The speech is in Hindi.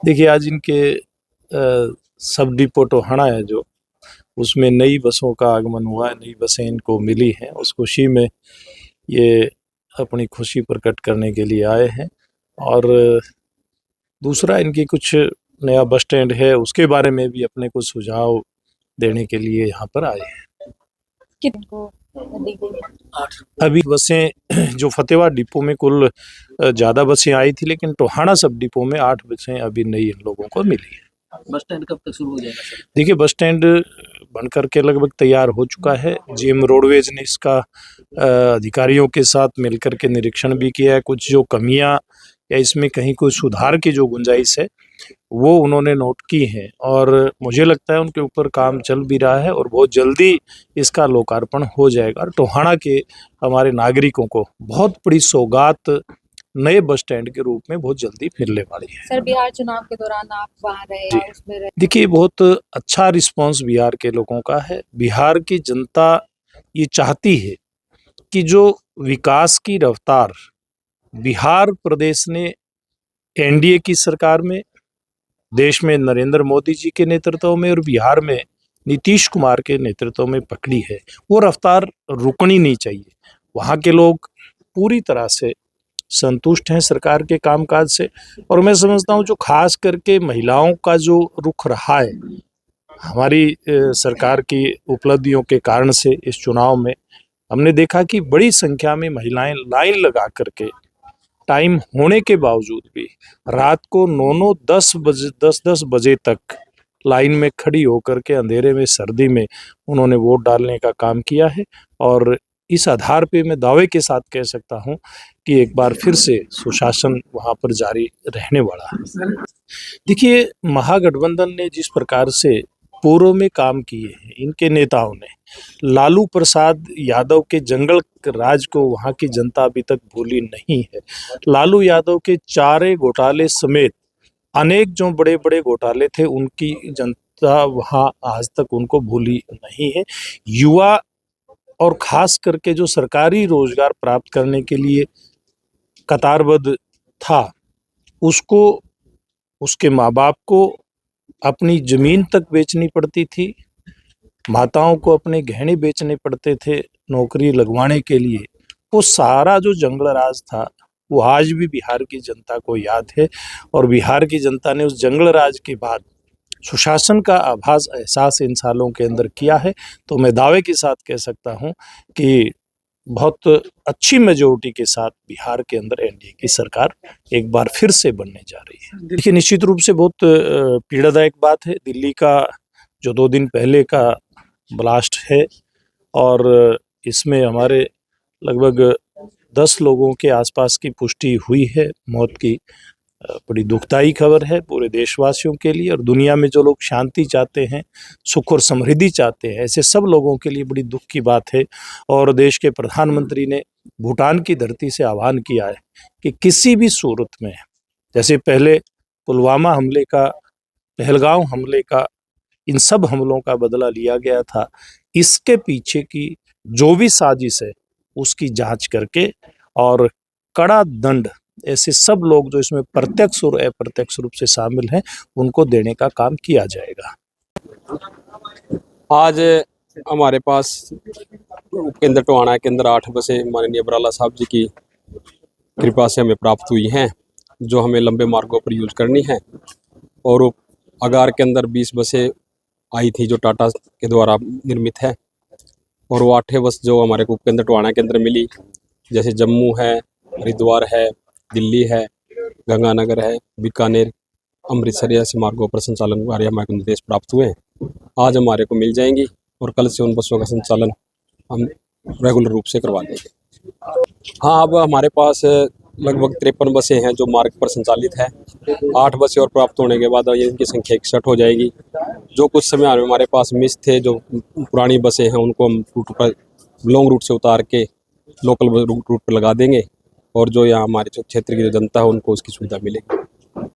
देखिए, आज इनके सब डिपो टोहाना है जो, उसमें नई बसों का आगमन हुआ है, नई बसें इनको मिली हैं। उस खुशी में ये अपनी खुशी प्रकट करने के लिए आए हैं। और दूसरा, इनकी कुछ नया बस स्टैंड है, उसके बारे में भी अपने कुछ सुझाव देने के लिए यहाँ पर आए हैं। अभी बसें जो फतेहाबाद डिपो में कुल ज़्यादा बसें आई थी, लेकिन टोहाना सब डिपो में 8 बसें अभी नई इन लोगों को मिली है। बस स्टैंड कब तक शुरू हो जाएगा सर? देखिए, बस स्टैंड बनकर के लगभग तैयार हो चुका है। जीएम रोडवेज ने इसका अधिकारियों के साथ मिलकर के निरीक्षण भी किया है। कुछ जो कमियां या इसमें कहीं कोई सुधार की जो गुंजाइश है वो उन्होंने नोट की है, और मुझे लगता है उनके ऊपर काम चल भी रहा है और बहुत जल्दी इसका लोकार्पण हो जाएगा। और टोहाना के हमारे नागरिकों को बहुत बड़ी सौगात नए बस स्टैंड के रूप में बहुत जल्दी मिलने वाली है। सर, बिहार चुनाव के दौरान आप वहाँ रहे और उसमें रहे। देखिए, बहुत अच्छा रिस्पांस बिहार के लोगों का है। बिहार की जनता ये चाहती है कि जो विकास की रफ्तार बिहार प्रदेश ने एनडीए की सरकार में, देश में नरेंद्र मोदी जी के नेतृत्व में और बिहार में नीतीश कुमार के नेतृत्व में पकड़ी है, वो रफ्तार रुकनी नहीं चाहिए। वहाँ के लोग पूरी तरह से संतुष्ट हैं सरकार के कामकाज से। और मैं समझता हूँ जो खास करके महिलाओं का जो रुख रहा है हमारी सरकार की उपलब्धियों के कारण से, इस चुनाव में हमने देखा कि बड़ी संख्या में महिलाएं लाइन लगा करके टाइम होने के बावजूद भी रात को 9-10 बजे तक लाइन में खड़ी होकर के अंधेरे में, सर्दी में उन्होंने वोट डालने का काम किया है। और इस आधार पे मैं दावे के साथ कह सकता हूं कि एक बार फिर से सुशासन वहां पर जारी रहने वाला है। देखिए, महागठबंधन ने जिस प्रकार से पूर्व में काम किए हैं, इनके नेताओं ने लालू प्रसाद यादव के जंगल राज को वहां की जनता अभी तक भूली नहीं है। लालू यादव के चारे घोटाले समेत अनेक जो बड़े बड़े घोटाले थे, उनकी जनता वहां आज तक उनको भूली नहीं है। युवा और खास करके जो सरकारी रोजगार प्राप्त करने के लिए कतारबद्ध था, उसको, उसके माँ बाप को अपनी जमीन तक बेचनी पड़ती थी, माताओं को अपने गहने बेचने पड़ते थे नौकरी लगवाने के लिए। वो सारा जो जंगल राज था वो आज भी बिहार की जनता को याद है। और बिहार की जनता ने उस जंगल राज के बाद सुशासन का आभास, एहसास इन सालों के अंदर किया है। तो मैं दावे के साथ कह सकता हूं कि बहुत अच्छी मेजोरिटी के साथ बिहार के अंदर एनडीए की सरकार एक बार फिर से बनने जा रही है। देखिए, निश्चित रूप से बहुत पीड़ादायक बात है। दिल्ली का जो 2 दिन पहले का ब्लास्ट है, और इसमें हमारे लगभग 10 लोगों के आसपास की पुष्टि हुई है मौत की। बड़ी दुखदाई खबर है पूरे देशवासियों के लिए, और दुनिया में जो लोग शांति चाहते हैं, सुख और समृद्धि चाहते हैं, ऐसे सब लोगों के लिए बड़ी दुख की बात है। और देश के प्रधानमंत्री ने भूटान की धरती से आह्वान किया है कि किसी भी सूरत में, जैसे पहले पुलवामा हमले का, पहलगांव हमले का, इन सब हमलों का बदला लिया गया था, इसके पीछे की जो भी साजिश है उसकी जांच करके और कड़ा दंड ऐसे सब लोग जो इसमें प्रत्यक्ष और अप्रत्यक्ष रूप से शामिल हैं उनको देने का काम किया जाएगा। आज हमारे पास केंद्र टोहाना के अंदर 8 बसें माननीय बराला साहब जी की कृपा से हमें प्राप्त हुई हैं, जो हमें लंबे मार्गों पर यूज करनी है। और अगार के अंदर 20 बसें आई थी जो टाटा के द्वारा निर्मित है, और वो 8 बस जो हमारे को केंद्र टोहाना के अंदर मिली, जैसे जम्मू है, हरिद्वार है, दिल्ली है, गंगानगर है, बीकानेर, अमृतसर ऐसे मार्गों पर संचालन बारे हमारे को निर्देश प्राप्त हुए हैं। आज हमारे को मिल जाएंगी और कल से उन बसों का संचालन हम रेगुलर रूप से करवा देंगे। हाँ, अब हमारे पास लगभग 53 बसें हैं जो मार्ग पर संचालित है। 8 बसें और प्राप्त होने के बाद इनकी संख्या 61 हो जाएगी। जो कुछ समय हमारे पास मिस थे, जो पुरानी बसें हैं, उनको हम रूट पर लॉन्ग रूट से उतार के लोकल रूट पर लगा देंगे, और जो यहाँ हमारे क्षेत्र की जो जनता है उनको उसकी सुविधा मिलेगी।